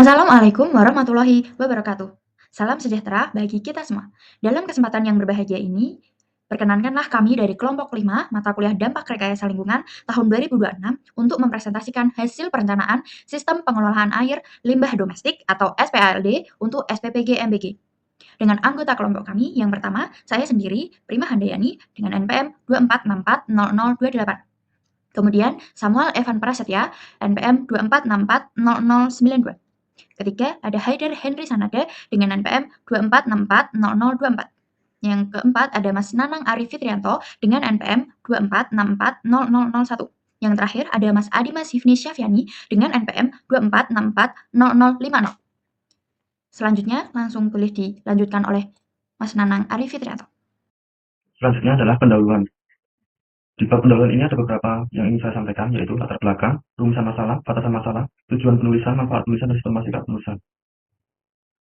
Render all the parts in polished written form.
Assalamualaikum warahmatullahi wabarakatuh. Salam sejahtera bagi kita semua. Dalam kesempatan yang berbahagia ini, perkenankanlah kami dari kelompok 5 mata kuliah Dampak Rekayasa Lingkungan tahun 2026 untuk mempresentasikan hasil perencanaan Sistem Pengelolaan Air Limbah Domestik atau SPALD untuk SPPG MBG. Dengan anggota kelompok kami yang pertama, saya sendiri, Prima Handayani dengan NPM 24640028. Kemudian Samuel Evan Prasetya, NPM 24640092. Ketiga, ada Haidar Henry Sanada dengan NPM 24640024. Yang keempat, ada Mas Nanang Arif Fitrianto dengan NPM 24640001. Yang terakhir, ada Mas Adimas Hifni Syafiani dengan NPM 24640050. Selanjutnya, langsung boleh dilanjutkan oleh Mas Nanang Arif Fitrianto. Selanjutnya adalah pendahuluan. Di bab pendahuluan ini ada beberapa yang ingin saya sampaikan, yaitu latar belakang, rumusan masalah, batasan masalah, tujuan penulisan, manfaat penulisan, dan sistem singkat penulisan.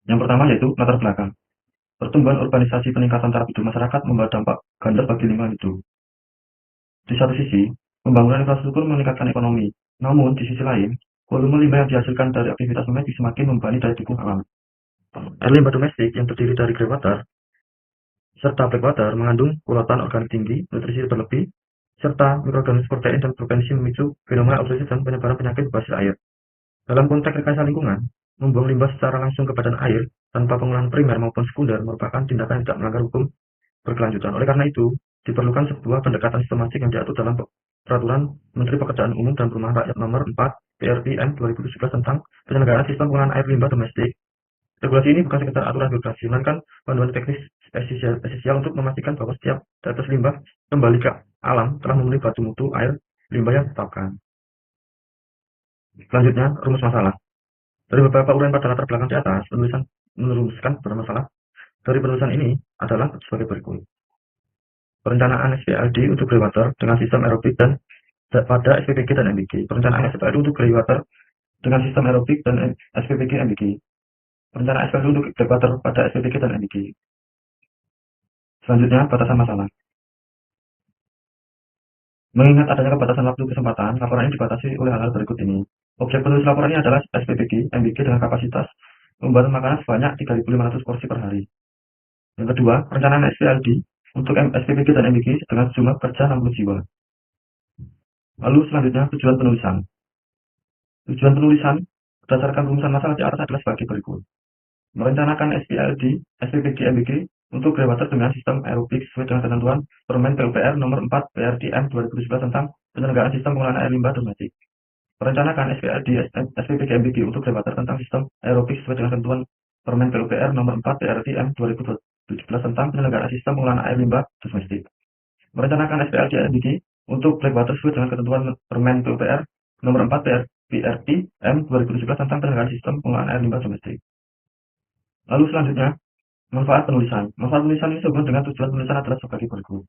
Yang pertama yaitu latar belakang. Pertumbuhan urbanisasi peningkatan taraf hidup masyarakat membawa dampak ganda bagi lingkungan hidup. Di satu sisi, pembangunan infrastruktur meningkatkan ekonomi. Namun, di sisi lain, volume limbah yang dihasilkan dari aktivitas domestik semakin membebani daya dukung alam. Air limbah domestik yang terdiri dari greywater serta blackwater mengandung polutan organik tinggi, nutrisi berlebih, serta mikroorganisme protein dan berpotensi memicu fenomena obsesi dan penyebaran penyakit berbasis air. Dalam konteks rekayasa lingkungan, membuang limbah secara langsung ke badan air tanpa pengolahan primer maupun sekunder merupakan tindakan yang tidak melanggar hukum berkelanjutan. Oleh karena itu, diperlukan sebuah pendekatan sistematik yang diatur dalam Peraturan Menteri Pekerjaan Umum dan Perumahan Rakyat Nomor 4 PRPM 2017 tentang penyelenggaraan sistem pengolahan air limbah domestik. Regulasi ini bukan sekedar aturan birokrasi, melainkan panduan teknis esensial untuk memastikan bahwa setiap tetes limbah kembali ke alam telah memenuhi baku mutu air limbah yang ditetapkan. Selanjutnya, rumus masalah. Dari beberapa uraian pada latar belakang di atas, penulisan merumuskan beberapa masalah. Dari penulisan ini adalah sebagai berikut. Perencanaan SPLD untuk greywater dengan sistem aerobik dan pada SPPG dan MBG. Perencanaan SPLD untuk greywater dengan sistem aerobik dan SPPG MBG. Perencanaan SPLD untuk greywater pada SPPG dan MBG. Selanjutnya, batasan masalah. Mengingat adanya kebatasan waktu kesempatan, laporan ini dibatasi oleh hal-hal berikut ini. Objek penulis laporan ini adalah SPPG, MBG dengan kapasitas membuat makanan sebanyak 3.500 porsi per hari. Yang kedua, perencanaan SPLD untuk SPPG dan MBG dengan jumlah kerja 60 jiwa. Lalu selanjutnya, tujuan penulisan. Tujuan penulisan berdasarkan rumusan masalah di atas adalah sebagai berikut. Merencanakan SPLD, SPPG, MBG untuk greywater dengan sistem aerobik sesuai dengan ketentuan Permen PUPR nomor 4 PRDM 2011 tentang penyelenggaraan sistem pengolahan air limbah domestik. Merencanakan SPLD, SPPG, MBG untuk greywater tentang sistem aerobik sesuai dengan ketentuan Permen PUPR nomor 4 PRDM 2017 tentang penyelenggaraan sistem pengolahan air limbah domestik. Merencanakan SPLD, MBG untuk blackwater sesuai dengan ketentuan Permen PUPR nomor 4 PRDM 2017 tentang penyelenggaraan sistem pengolahan air limbah domestik. Lalu selanjutnya, manfaat penulisan. Manfaat penulisan ini sehubungan dengan tujuan penulisan adalah sebagai berikut.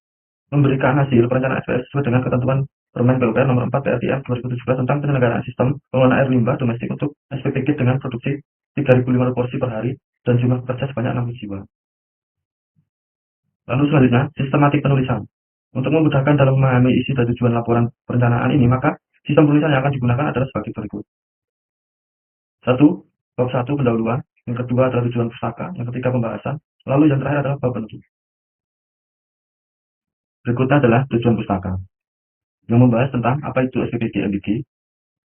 Memberikan hasil perencanaan SPS sesuai dengan ketentuan Permen PUPR nomor 4 PRDM 2017 tentang penyelenggaraan sistem pengelolaan air limbah domestik untuk SPPG dengan produksi 3.500 porsi per hari dan jumlah pekerja sebanyak 60 jiwa. Lalu selanjutnya, sistematik penulisan. Untuk memudahkan dalam memahami isi dan tujuan laporan perencanaan ini, maka sistem penulisan yang akan digunakan adalah sebagai berikut. 1. Bab 1 pendahuluan. Yang kedua adalah tujuan pustaka. Yang ketiga pembahasan. Lalu yang terakhir adalah bab penutup. Berikutnya adalah tujuan pustaka, yang membahas tentang apa itu SPPG MBG,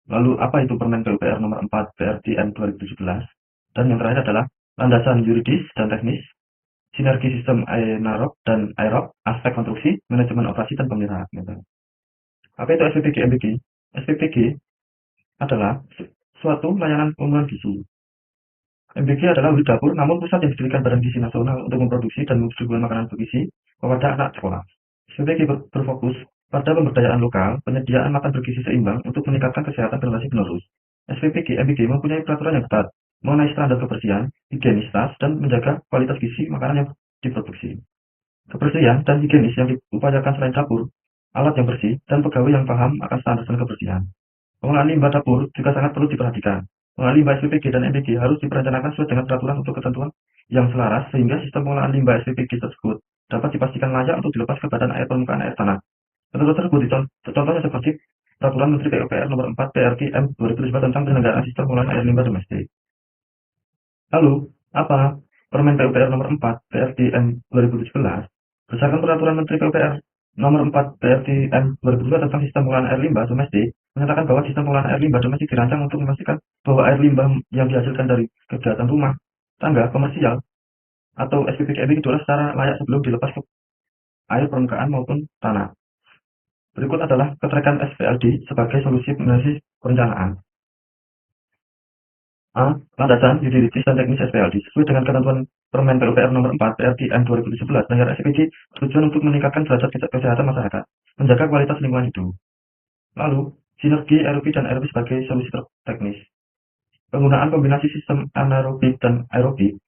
lalu apa itu Permen PUPR nomor 4 PRDM 2017, dan yang terakhir adalah landasan yuridis dan teknis, sinergi sistem anaerob dan aerob, aspek konstruksi, manajemen operasi, dan pemeliharaan. Apa itu SPPG MBG? SPPG adalah suatu layanan pemenuhan gizi. MBG adalah unit dapur, namun pusat yang didirikan Badan Gizi Nasional untuk memproduksi dan mendistribusikan makanan bergizi kepada anak sekolah. SPPG berfokus pada pemberdayaan lokal, penyediaan makan bergizi seimbang untuk meningkatkan kesehatan generasi penerus. SPPG MBG mempunyai peraturan yang ketat mengenai standar kebersihan, higienitas, dan menjaga kualitas gizi makanan yang diproduksi. Kebersihan dan higienis yang diupayakan selain dapur, alat yang bersih, dan pegawai yang paham akan standar dan kebersihan. Pengolahan limbah dapur juga sangat perlu diperhatikan. Pengolahan limbah SPPG dan MBG harus direncanakan sesuai dengan peraturan untuk ketentuan yang selaras sehingga sistem pengolahan limbah SPPG tersebut dapat dipastikan layak untuk dilepas ke badan air permukaan air tanah. Ketentuan tersebut contohnya seperti Peraturan Menteri PUPR nomor 4 PRDM 2017 tentang penyelenggaraan sistem pengolahan air limbah domestik. Lalu, apa Permen PUPR nomor 4 PRDM 2017 berdasarkan Peraturan Menteri PUPR nomor 4 PRDM 2017 tentang sistem pengelolaan air limbah domestik menyatakan bahwa sistem pengelolaan air limbah domestik dirancang untuk memastikan bahwa air limbah yang dihasilkan dari kegiatan rumah tangga komersial atau SPPKMI diolah secara layak sebelum dilepas ke air permukaan maupun tanah. Berikut adalah keterangan SPLD sebagai solusi perencanaan. A. Landasan, utilities, dan teknis SPLD. Sesuai dengan ketentuan Permen PUPR nomor 4 PRDM 2017, Banyar SPG bertujuan untuk meningkatkan derajat kesehatan masyarakat, menjaga kualitas lingkungan hidup. Lalu, sinergi aerobik dan aerobik sebagai solusi teknis. Penggunaan kombinasi sistem anaerobik dan aerobik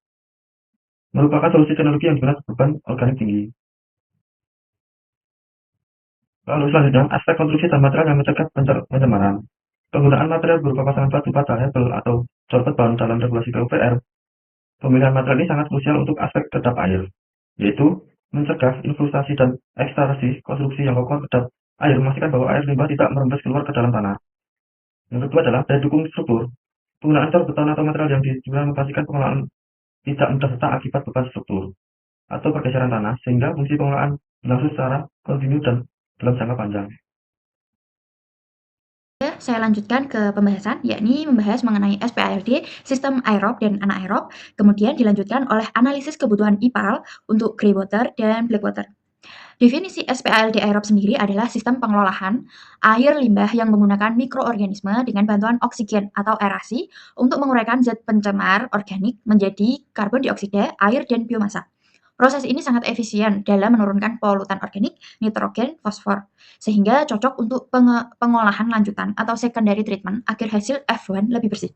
merupakan solusi teknologi yang digunakan beban organik tinggi. Lalu selanjutnya, aspek konstruksi dan material yang mencegah pencemaran. Penggunaan material berupa pasangan batu bata, hebel, atau corbet bound dalam regulasi PUPR. Pemilihan material ini sangat krusial untuk aspek kedap air, yaitu mencegah infiltrasi dan ekstraksi konstruksi yang kokoh kedap air, memastikan bahwa air limbah tidak merembes keluar ke dalam tanah. Yang kedua adalah daya dukung struktur. Penggunaan cor beton atau material yang digunakan memastikan pengelolaan tidak mudah retak akibat beban struktur atau pergeseran tanah, sehingga fungsi pengelolaan berlangsung secara kontinu dan dalam jangka panjang. Saya lanjutkan ke pembahasan, yakni membahas mengenai SPALD, sistem aerob dan anaerob, kemudian dilanjutkan oleh analisis kebutuhan IPAL untuk grey water dan black water. Definisi SPALD aerob sendiri adalah sistem pengelolaan air limbah yang menggunakan mikroorganisme dengan bantuan oksigen atau aerasi untuk menguraikan zat pencemar organik menjadi karbon dioksida, air, dan biomasa. Proses ini sangat efisien dalam menurunkan polutan organik, nitrogen, fosfor, sehingga cocok untuk pengolahan lanjutan atau secondary treatment agar hasil F1 lebih bersih.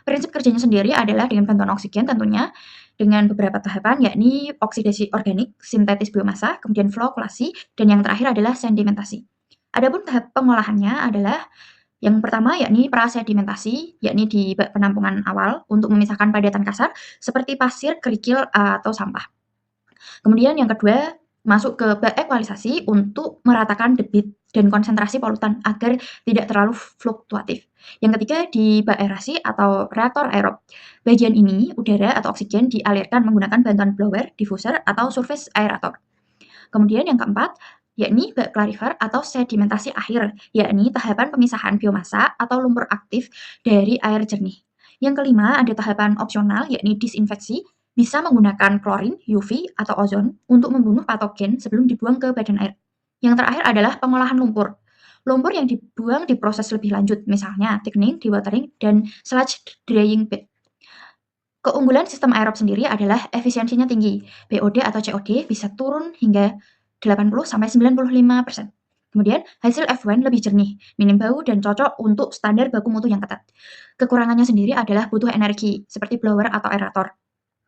Prinsip kerjanya sendiri adalah dengan bantuan oksigen tentunya, dengan beberapa tahapan yakni oksidasi organik, sintetis biomasa, kemudian flokulasi, dan yang terakhir adalah sedimentasi. Adapun tahap pengolahannya adalah yang pertama yakni prasedimentasi, yakni di bak penampungan awal untuk memisahkan padatan kasar seperti pasir, kerikil, atau sampah. Kemudian yang kedua, masuk ke bak ekualisasi untuk meratakan debit dan konsentrasi polutan agar tidak terlalu fluktuatif. Yang ketiga, di bak aerasi atau reaktor aerob. Bagian ini, udara atau oksigen dialirkan menggunakan bantuan blower, diffuser, atau surface aerator. Kemudian yang keempat, yakni bak clarifier atau sedimentasi akhir, yakni tahapan pemisahan biomasa atau lumpur aktif dari air jernih. Yang kelima, ada tahapan opsional, yakni disinfeksi, bisa menggunakan klorin, UV, atau ozon untuk membunuh patogen sebelum dibuang ke badan air. Yang terakhir adalah pengolahan lumpur. Lumpur yang dibuang diproses lebih lanjut, misalnya thickening, dewatering, dan sludge drying bed. Keunggulan sistem aerob sendiri adalah efisiensinya tinggi. BOD atau COD bisa turun hingga 80–95%. Kemudian, hasil F1 lebih jernih, minim bau, dan cocok untuk standar baku mutu yang ketat. Kekurangannya sendiri adalah butuh energi, seperti blower atau aerator.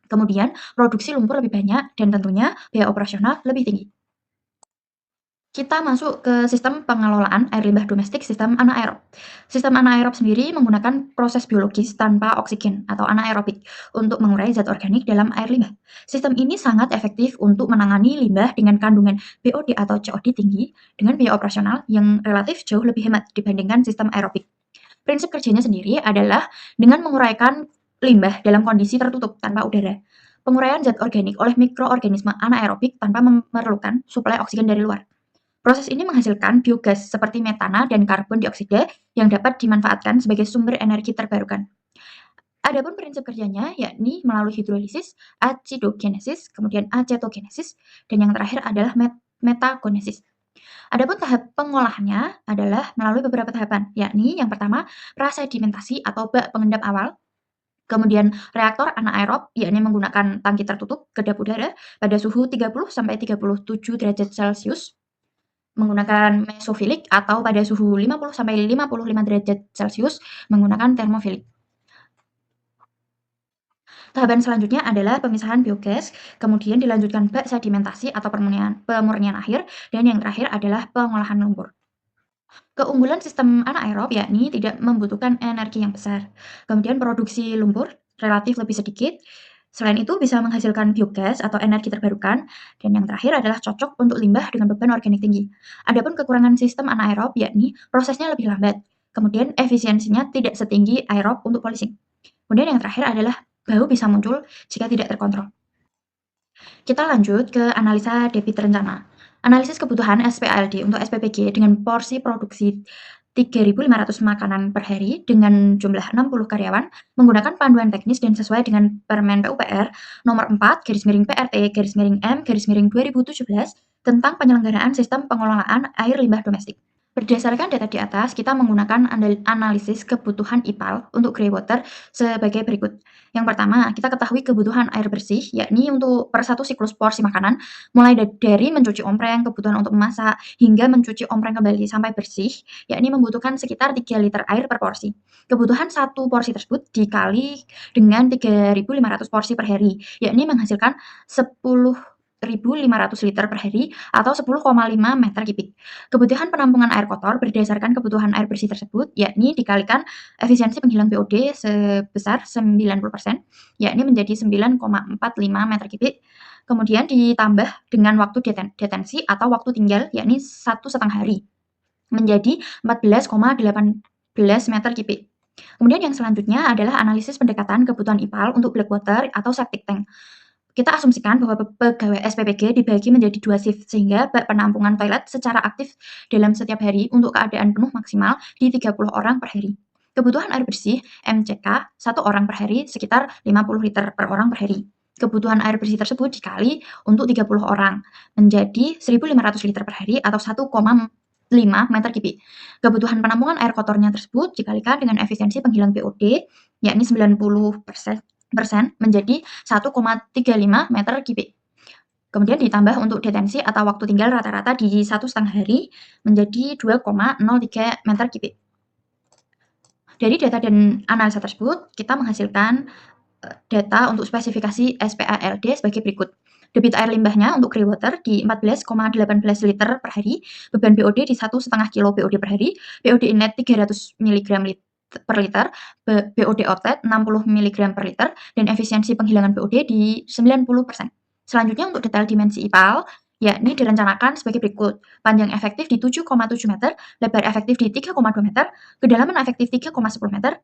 Kemudian, produksi lumpur lebih banyak, dan tentunya biaya operasional lebih tinggi. Kita masuk ke sistem pengelolaan air limbah domestik, sistem anaerob. Sistem anaerob sendiri menggunakan proses biologis tanpa oksigen atau anaerobik untuk mengurai zat organik dalam air limbah. Sistem ini sangat efektif untuk menangani limbah dengan kandungan BOD atau COD tinggi dengan biaya operasional yang relatif jauh lebih hemat dibandingkan sistem aerobik. Prinsip kerjanya sendiri adalah dengan menguraikan limbah dalam kondisi tertutup tanpa udara. Penguraian zat organik oleh mikroorganisme anaerobik tanpa memerlukan suplai oksigen dari luar. Proses ini menghasilkan biogas seperti metana dan karbon dioksida yang dapat dimanfaatkan sebagai sumber energi terbarukan. Adapun prinsip kerjanya yakni melalui hidrolisis, acidogenesis, kemudian acetogenesis, dan yang terakhir adalah metagenesis. Adapun tahap pengolahannya adalah melalui beberapa tahapan, yakni yang pertama prasedimentasi atau bak pengendap awal, kemudian reaktor anaerob, yakni menggunakan tangki tertutup kedap udara pada suhu 30–37 derajat Celcius, menggunakan mesofilik atau pada suhu 50–55 derajat Celcius menggunakan termofilik. Tahapan selanjutnya adalah pemisahan biogas, kemudian dilanjutkan bak sedimentasi atau pemurnian akhir, dan yang terakhir adalah pengolahan lumpur. Keunggulan sistem anaerob yakni tidak membutuhkan energi yang besar. Kemudian produksi lumpur relatif lebih sedikit. Selain itu bisa menghasilkan biogas atau energi terbarukan, dan yang terakhir adalah cocok untuk limbah dengan beban organik tinggi. Adapun kekurangan sistem anaerob yakni prosesnya lebih lambat, kemudian efisiensinya tidak setinggi aerob untuk polishing. Kemudian yang terakhir adalah bau bisa muncul jika tidak terkontrol. Kita lanjut ke analisa debit rencana. Analisis kebutuhan SPALD untuk SPPG dengan porsi produksi 3.500 makanan per hari dengan jumlah 60 karyawan menggunakan panduan teknis dan sesuai dengan Permen PUPR nomor 4 PRT M 2017 tentang penyelenggaraan sistem pengelolaan air limbah domestik. Berdasarkan data di atas, kita menggunakan analisis kebutuhan IPAL untuk greywater sebagai berikut. Yang pertama, kita ketahui kebutuhan air bersih, yakni untuk per satu siklus porsi makanan, mulai dari mencuci ompreng, kebutuhan untuk memasak, hingga mencuci ompreng kembali sampai bersih, yakni membutuhkan sekitar 3 liter air per porsi. Kebutuhan satu porsi tersebut dikali dengan 3.500 porsi per hari, yakni menghasilkan 10.500 liter per hari atau 10,5 meter kubik. Kebutuhan penampungan air kotor berdasarkan kebutuhan air bersih tersebut, yakni dikalikan efisiensi penghilang BOD sebesar 90%, yakni menjadi 9,45 meter kubik. Kemudian ditambah dengan waktu detensi atau waktu tinggal, yakni 1,5 hari, menjadi 14,18 meter kubik. Kemudian yang selanjutnya adalah analisis pendekatan kebutuhan IPAL untuk blackwater atau septic tank. Kita asumsikan bahwa pegawai SPPG dibagi menjadi 2 shift sehingga bak penampungan toilet secara aktif dalam setiap hari untuk keadaan penuh maksimal di 30 orang per hari. Kebutuhan air bersih MCK 1 orang per hari sekitar 50 liter per orang per hari. Kebutuhan air bersih tersebut dikali untuk 30 orang menjadi 1.500 liter per hari atau 1,5 meter kubik. Kebutuhan penampungan air kotornya tersebut dikalikan dengan efisiensi penghilang BOD yakni 90% menjadi 1,35 meter kubik. Kemudian ditambah untuk detensi atau waktu tinggal rata-rata di 1,5 hari menjadi 2,03 meter kubik. Dari data dan analisa tersebut, kita menghasilkan data untuk spesifikasi SPALD sebagai berikut. Debit air limbahnya untuk greywater di 14,18 liter per hari, beban BOD di 1,5 kilo BOD per hari, BOD inlet 300 mg per liter, BOD outlet 60 mg per liter, dan efisiensi penghilangan BOD di 90%. Selanjutnya untuk detail dimensi IPAL, yakni direncanakan sebagai berikut. Panjang efektif di 7,7 meter, lebar efektif di 3,2 meter, kedalaman efektif 3,10 meter,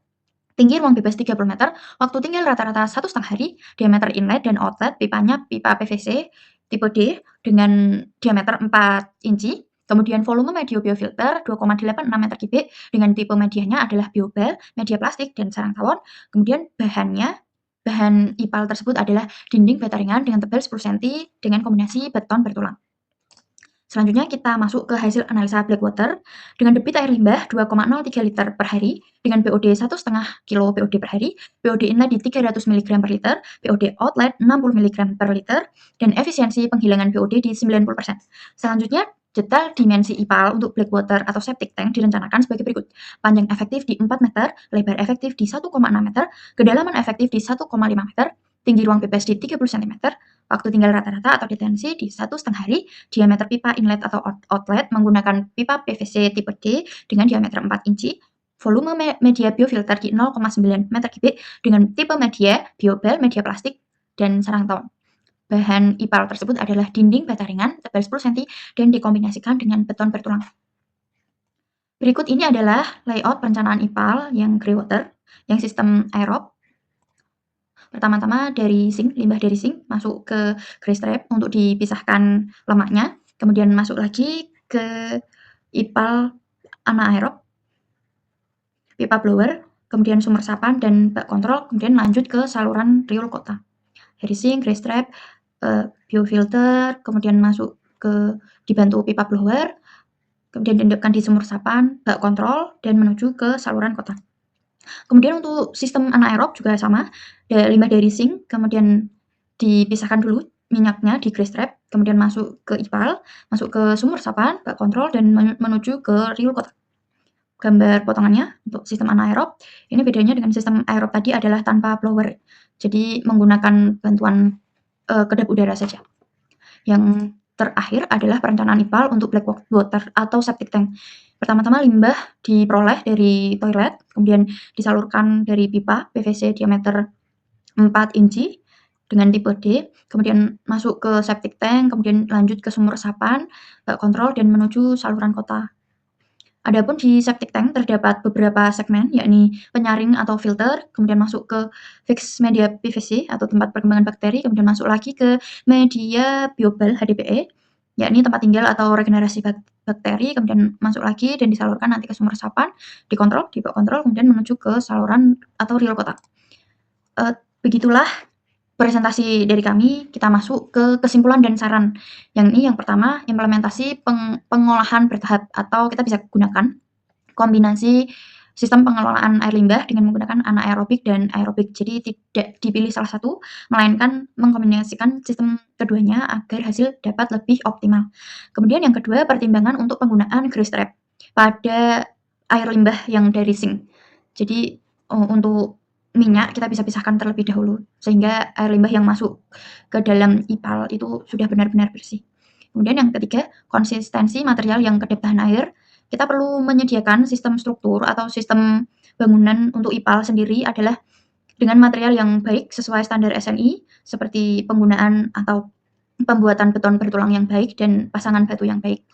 tinggi ruang bebas 30 meter, waktu tinggal rata-rata 1,5 hari, diameter inlet dan outlet pipanya pipa PVC tipe D dengan diameter 4 inci, kemudian volume medio biofilter 2,86 meter kubik dengan tipe medianya adalah biobel, media plastik, dan sarang tawon. Kemudian bahan IPAL tersebut adalah dinding bata ringan dengan tebal 10 cm dengan kombinasi beton bertulang. Selanjutnya kita masuk ke hasil analisa blackwater dengan debit air limbah 2,03 liter per hari dengan BOD 1,5 kilo BOD per hari, BOD inlet di 300 mg per liter, BOD outlet 60 mg per liter, dan efisiensi penghilangan BOD di 90%. Selanjutnya, detail dimensi IPAL untuk blackwater atau septic tank direncanakan sebagai berikut. Panjang efektif di 4 meter, lebar efektif di 1,6 meter, kedalaman efektif di 1,5 meter, tinggi ruang bebas di 30 cm, waktu tinggal rata-rata atau detensi di 1,5 hari, diameter pipa inlet atau outlet menggunakan pipa PVC tipe D dengan diameter 4 inci, volume media biofilter di 0,9 meter kubik dengan tipe media biobel, media plastik, dan sarang tawon. Bahan IPAL tersebut adalah dinding bata ringan tebal 10 cm dan dikombinasikan dengan beton bertulang. Berikut ini adalah layout perencanaan IPAL yang greywater, yang sistem aerob. Pertama-tama dari sink, limbah dari sink masuk ke grey strap untuk dipisahkan lemaknya, kemudian masuk lagi ke IPAL anaerob, pipa blower, kemudian sumur resapan dan bak kontrol, kemudian lanjut ke saluran riul kota. Dari sink, grey strap, biofilter, kemudian masuk ke dibantu pipa blower, kemudian diendapkan di sumur resapan, bak kontrol, dan menuju ke saluran kota. Kemudian untuk sistem anaerob juga sama, limbah dari sink, kemudian dipisahkan dulu minyaknya di grey strap, kemudian masuk ke IPAL, masuk ke sumur resapan, bak kontrol, dan menuju ke riul kota. Gambar potongannya untuk sistem anaerob, ini bedanya dengan sistem aerob tadi adalah tanpa blower, jadi menggunakan bantuan kedap udara saja. Yang terakhir adalah perencanaan IPAL untuk blackwater atau septic tank. Pertama-tama limbah diperoleh dari toilet, kemudian disalurkan dari pipa PVC diameter 4 inci dengan tipe D, kemudian masuk ke septic tank, kemudian lanjut ke sumur resapan, bak kontrol, dan menuju saluran kota. Adapun di septic tank terdapat beberapa segmen, yakni penyaring atau filter, kemudian masuk ke fixed media PVC atau tempat perkembangan bakteri, kemudian masuk lagi ke media biobal HDPE, yakni tempat tinggal atau regenerasi bakteri, kemudian masuk lagi dan disalurkan nanti ke sumur resapan, dikontrol, dibawa kontrol, kemudian menuju ke saluran atau ril kotak. Begitulah presentasi dari kami. Kita masuk ke kesimpulan dan saran. Yang pertama, implementasi pengolahan bertahap, atau kita bisa gunakan kombinasi sistem pengelolaan air limbah dengan menggunakan anaerobik dan aerobik. Jadi tidak dipilih salah satu, melainkan mengkombinasikan sistem keduanya agar hasil dapat lebih optimal. Kemudian yang kedua, pertimbangan untuk penggunaan grease trap pada air limbah yang dari sink. Jadi untuk minyak kita bisa pisahkan terlebih dahulu, sehingga air limbah yang masuk ke dalam IPAL itu sudah benar-benar bersih. Kemudian yang ketiga, konsistensi material yang kedap tahan air. Kita perlu menyediakan sistem struktur atau sistem bangunan untuk IPAL sendiri adalah dengan material yang baik sesuai standar SNI, seperti penggunaan atau pembuatan beton bertulang yang baik dan pasangan batu yang baik,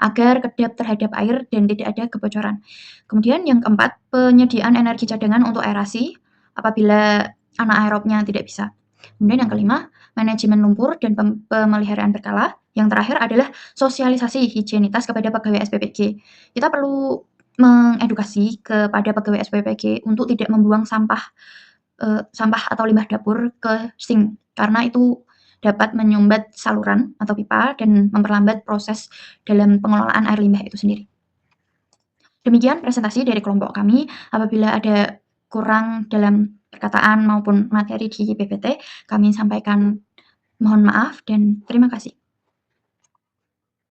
agar kedap terhadap air dan tidak ada kebocoran. Kemudian yang keempat, penyediaan energi cadangan untuk aerasi apabila anaerobnya tidak bisa. Kemudian yang kelima, manajemen lumpur dan pemeliharaan berkala. Yang terakhir adalah sosialisasi higienitas kepada pegawai SPPG. Kita perlu mengedukasi kepada pegawai SPPG untuk tidak membuang sampah atau limbah dapur ke sink, karena itu dapat menyumbat saluran atau pipa dan memperlambat proses dalam pengelolaan air limbah itu sendiri. Demikian presentasi dari kelompok kami. Apabila ada kurang dalam perkataan maupun materi di PPT, kami sampaikan mohon maaf dan terima kasih.